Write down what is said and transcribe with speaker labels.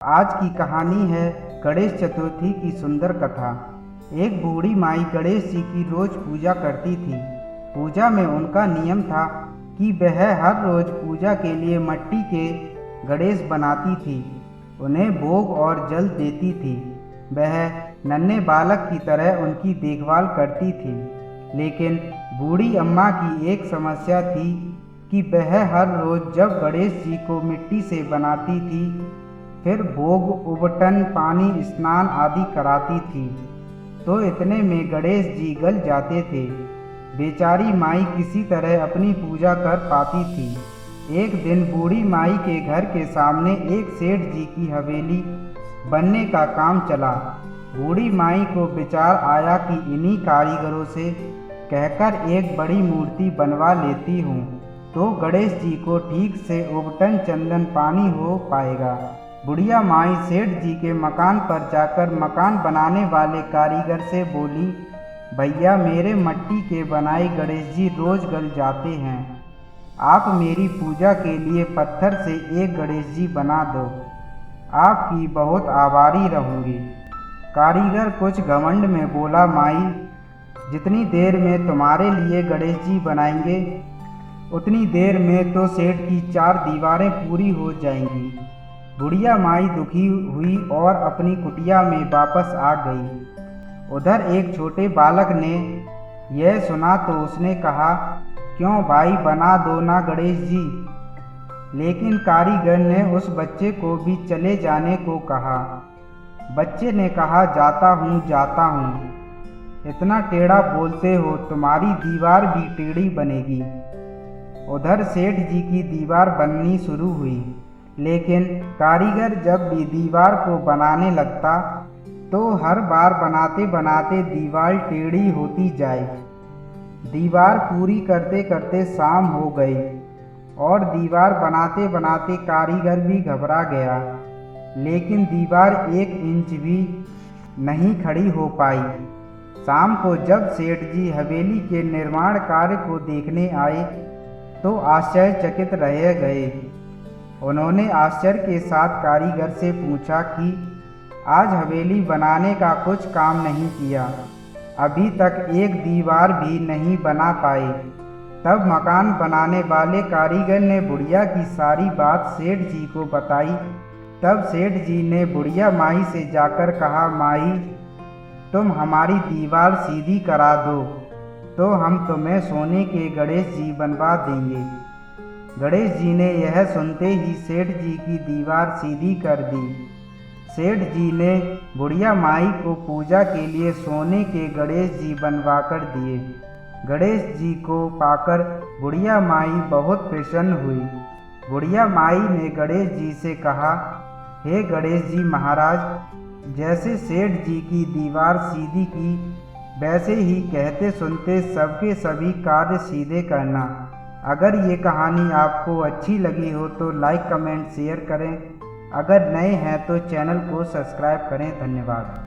Speaker 1: आज की कहानी है गणेश चतुर्थी की सुंदर कथा। एक बूढ़ी माई गणेश जी की रोज पूजा करती थी। पूजा में उनका नियम था कि वह हर रोज पूजा के लिए मिट्टी के गणेश बनाती थी, उन्हें भोग और जल देती थी। वह नन्हे बालक की तरह उनकी देखभाल करती थी। लेकिन बूढ़ी अम्मा की एक समस्या थी कि वह हर रोज जब गणेश जी को मिट्टी से बनाती थी, फिर भोग, उबटन, पानी, स्नान आदि कराती थी, तो इतने में गणेश जी गल जाते थे। बेचारी माई किसी तरह अपनी पूजा कर पाती थी। एक दिन बूढ़ी माई के घर के सामने एक सेठ जी की हवेली बनने का काम चला। बूढ़ी माई को विचार आया कि इन्हीं कारीगरों से कहकर एक बड़ी मूर्ति बनवा लेती हूँ, तो गणेश जी को ठीक से उबटन, चंदन, पानी हो पाएगा। बुढ़िया माई सेठ जी के मकान पर जाकर मकान बनाने वाले कारीगर से बोली, भैया, मेरे मिट्टी के बनाए गणेश जी रोज गल जाते हैं, आप मेरी पूजा के लिए पत्थर से एक गणेश जी बना दो, आपकी बहुत आभारी रहूँगी। कारीगर कुछ घमंड में बोला, माई, जितनी देर में तुम्हारे लिए गणेश जी बनाएंगे, उतनी देर में तो सेठ की 4 दीवारें पूरी हो जाएंगी। बुढ़िया माई दुखी हुई और अपनी कुटिया में वापस आ गई। उधर एक छोटे बालक ने यह सुना तो उसने कहा, क्यों भाई, बना दो ना गणेश जी। लेकिन कारीगर ने उस बच्चे को भी चले जाने को कहा। बच्चे ने कहा, जाता हूँ, इतना टेढ़ा बोलते हो, तुम्हारी दीवार भी टेढ़ी बनेगी। उधर सेठ जी की दीवार बननी शुरू हुई, लेकिन कारीगर जब भी दीवार को बनाने लगता तो हर बार बनाते बनाते दीवार टेढ़ी होती जाए। दीवार पूरी करते करते शाम हो गई और दीवार बनाते बनाते कारीगर भी घबरा गया, लेकिन दीवार 1 इंच भी नहीं खड़ी हो पाई। शाम को जब सेठ जी हवेली के निर्माण कार्य को देखने आए तो आश्चर्यचकित रह गए। उन्होंने आश्चर्य के साथ कारीगर से पूछा कि आज हवेली बनाने का कुछ काम नहीं किया, अभी तक एक दीवार भी नहीं बना पाए। तब मकान बनाने वाले कारीगर ने बुढ़िया की सारी बात सेठ जी को बताई। तब सेठ जी ने बुढ़िया माई से जाकर कहा, माई, तुम हमारी दीवार सीधी करा दो तो हम तुम्हें सोने के गणेश जी बनवा देंगे। गणेश जी ने यह सुनते ही सेठ जी की दीवार सीधी कर दी। सेठ जी ने बुढ़िया माई को पूजा के लिए सोने के गणेश जी बनवा कर दिए। गणेश जी को पाकर बुढ़िया माई बहुत प्रसन्न हुई। बुढ़िया माई ने गणेश जी से कहा, हे गणेश जी महाराज, जैसे सेठ जी की दीवार सीधी की, वैसे ही कहते सुनते सबके सभी कार्य सीधे करना। अगर ये कहानी आपको अच्छी लगी हो तो लाइक, कमेंट, शेयर करें। अगर नए हैं तो चैनल को सब्सक्राइब करें। धन्यवाद।